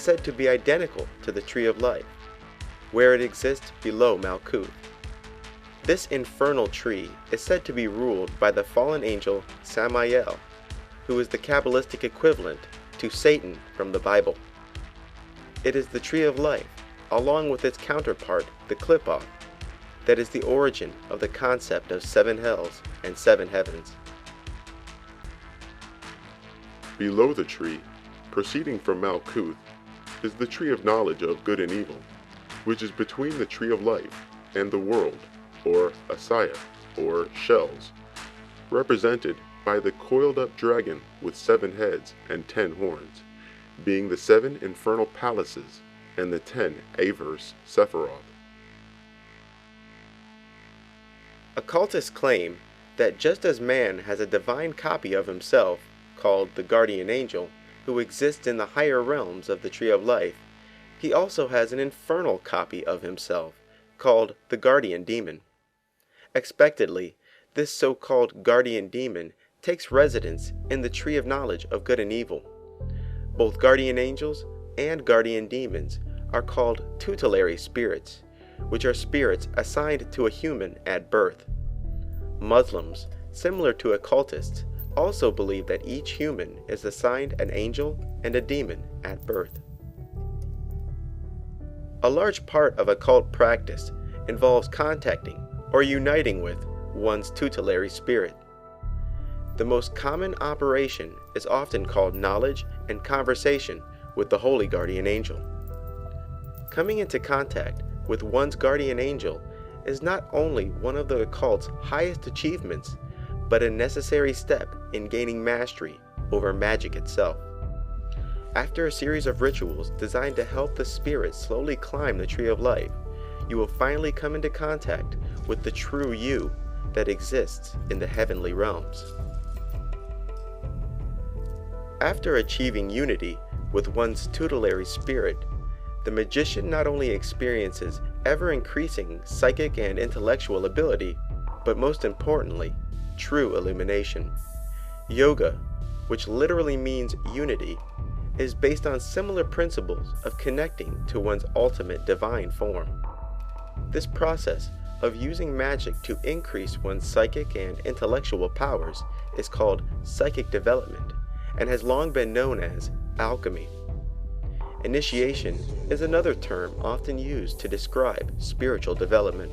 said to be identical to the Tree of Life, where it exists below Malkuth. This infernal tree is said to be ruled by the fallen angel Samael, who is the Kabbalistic equivalent to Satan from the Bible. It is the Tree of Life, along with its counterpart, the Qliphoth, that is the origin of the concept of 7 hells and 7 heavens. Below the tree, proceeding from Malkuth, is the tree of knowledge of good and evil, which is between the Tree of Life and the world, or Asaya, or shells, represented by the coiled-up dragon with 7 heads and 10 horns, being the 7 infernal palaces and the 10 averse Sephiroth. Occultists claim that just as man has a divine copy of himself, called the guardian angel, who exists in the higher realms of the Tree of Life, he also has an infernal copy of himself, called the guardian demon. Expectedly, this so-called guardian demon takes residence in the Tree of Knowledge of Good and Evil. Both guardian angels and guardian demons are called tutelary spirits, which are spirits assigned to a human at birth. Muslims, similar to occultists, also believe that each human is assigned an angel and a demon at birth. A large part of occult practice involves contacting or uniting with one's tutelary spirit. The most common operation is often called knowledge and conversation with the holy guardian angel. Coming into contact with one's guardian angel is not only one of the occult's highest achievements, but a necessary step in gaining mastery over magic itself. After a series of rituals designed to help the spirit slowly climb the Tree of Life, you will finally come into contact with the true you that exists in the heavenly realms. After achieving unity with one's tutelary spirit, the magician not only experiences ever-increasing psychic and intellectual ability, but most importantly, true illumination. Yoga, which literally means unity, is based on similar principles of connecting to one's ultimate divine form. This process of using magic to increase one's psychic and intellectual powers is called psychic development and has long been known as alchemy. Initiation is another term often used to describe spiritual development.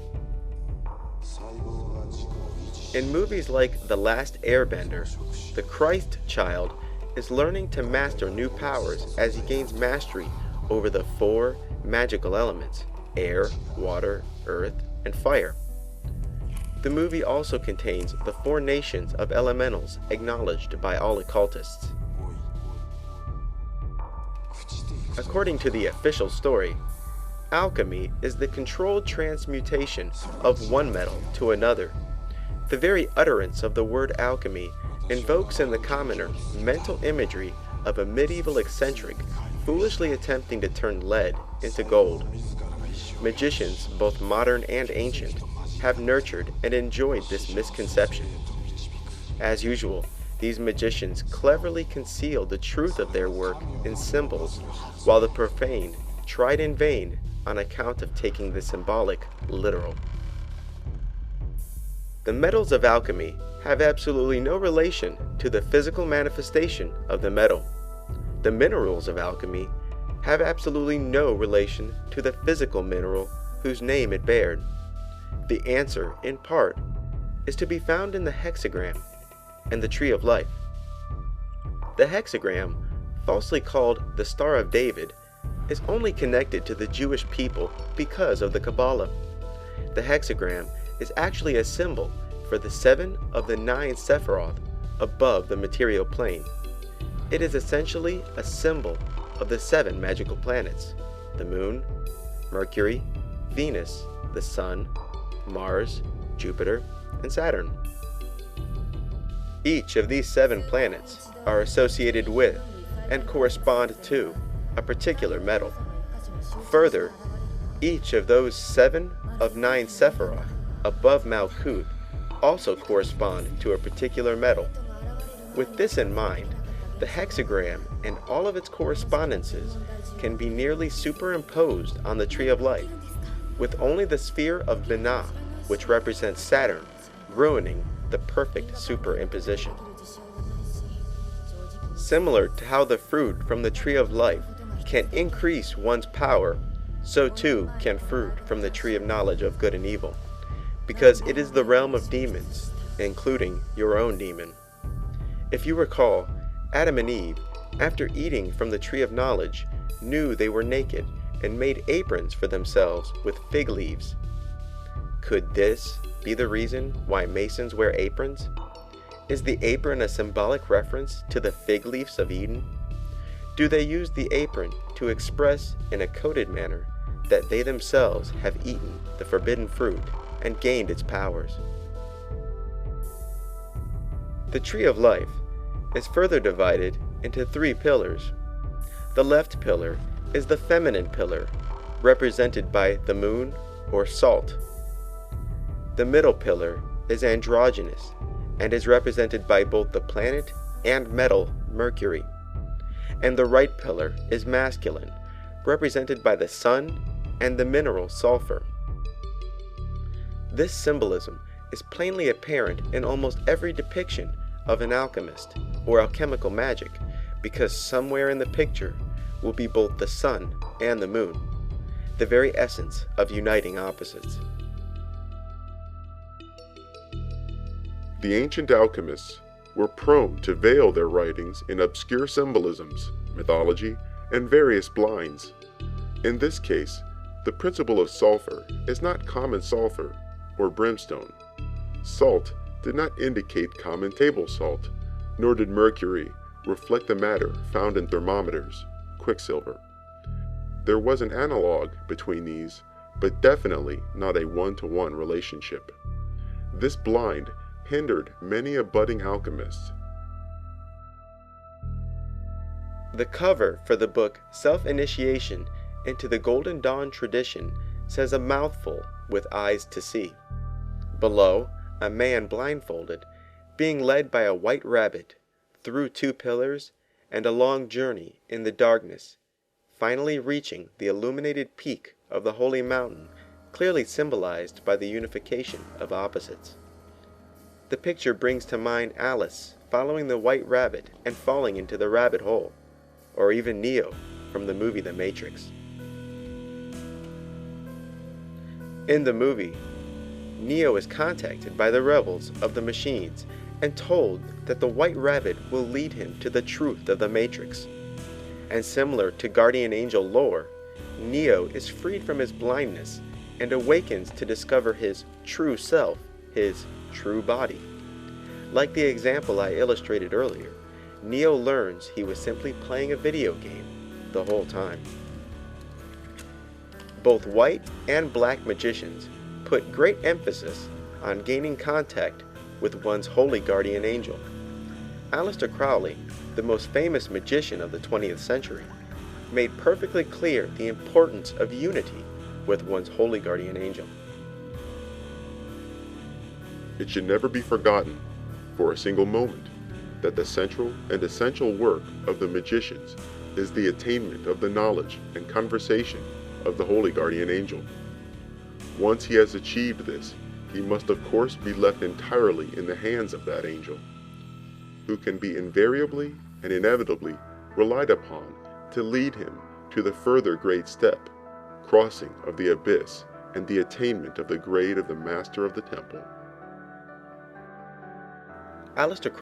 In movies like The Last Airbender, the Christ child is learning to master new powers as he gains mastery over the 4 magical elements: air, water, earth, and fire. The movie also contains the 4 nations of elementals acknowledged by all occultists. According to the official story, alchemy is the controlled transmutation of one metal to another. The very utterance of the word alchemy invokes in the commoner mental imagery of a medieval eccentric foolishly attempting to turn lead into gold. Magicians, both modern and ancient, have nurtured and enjoyed this misconception. As usual, these magicians cleverly conceal the truth of their work in symbols, while the profane tried in vain on account of taking the symbolic literal. The metals of alchemy have absolutely no relation to the physical manifestation of the metal. The minerals of alchemy have absolutely no relation to the physical mineral whose name it bared. The answer, in part, is to be found in the hexagram and the Tree of Life. The hexagram, falsely called the Star of David, is only connected to the Jewish people because of the Kabbalah. The hexagram is actually a symbol for the 7 of the 9 Sephiroth above the material plane. It is essentially a symbol of the 7 magical planets: the Moon, Mercury, Venus, the Sun, Mars, Jupiter, and Saturn. Each of these 7 planets are associated with and correspond to a particular metal. Further, each of those 7 of 9 Sephiroth above Malkuth also correspond to a particular metal. With this in mind, The hexagram and all of its correspondences can be nearly superimposed on the tree of life, with only the sphere of Binah, which represents Saturn, ruining the perfect superimposition. Similar to how the fruit from the tree of life can increase one's power, so too can fruit from the tree of knowledge of good and evil, because it is the realm of demons, including your own demon. If you recall, Adam and Eve, after eating from the tree of knowledge, knew they were naked and made aprons for themselves with fig leaves. Could this be the reason why Masons wear aprons? Is the apron a symbolic reference to the fig leaves of Eden? Do they use the apron to express in a coded manner that they themselves have eaten the forbidden fruit and gained its powers? The tree of life is further divided into 3 pillars. The left pillar is the feminine pillar, represented by the moon or salt. The middle pillar is androgynous and is represented by both the planet and metal Mercury. And the right pillar is masculine, represented by the sun and the mineral sulfur. This symbolism is plainly apparent in almost every depiction of an alchemist or alchemical magic, because somewhere in the picture will be both the sun and the moon, the very essence of uniting opposites. The ancient alchemists were prone to veil their writings in obscure symbolisms, mythology, and various blinds. In this case, the principle of sulfur is not common sulfur or brimstone. Salt did not indicate common table salt, nor did mercury reflect the matter found in thermometers, quicksilver. There was an analog between these, but definitely not a one-to-one relationship. This blind hindered many a budding alchemist. The cover for the book Self-Initiation into the Golden Dawn Tradition says a mouthful with eyes to see. Below, a man blindfolded, being led by a white rabbit through 2 pillars and a long journey in the darkness, finally reaching the illuminated peak of the holy mountain, clearly symbolized by the unification of opposites. The picture brings to mind Alice following the white rabbit and falling into the rabbit hole, or even Neo from the movie The Matrix. In the movie, Neo is contacted by the rebels of the machines and told that the white rabbit will lead him to the truth of the Matrix. And similar to guardian angel lore, Neo is freed from his blindness and awakens to discover his true self, his true body. Like the example I illustrated earlier, Neo learns he was simply playing a video game the whole time. Both white and black magicians put great emphasis on gaining contact with one's holy guardian angel. Aleister Crowley, the most famous magician of the 20th century, made perfectly clear the importance of unity with one's holy guardian angel. It should never be forgotten for a single moment that the central and essential work of the magicians is the attainment of the knowledge and conversation of the holy guardian angel. Once he has achieved this, he must of course be left entirely in the hands of that angel, who can be invariably and inevitably relied upon to lead him to the further great step, crossing of the abyss and the attainment of the grade of the Master of the Temple. Aleister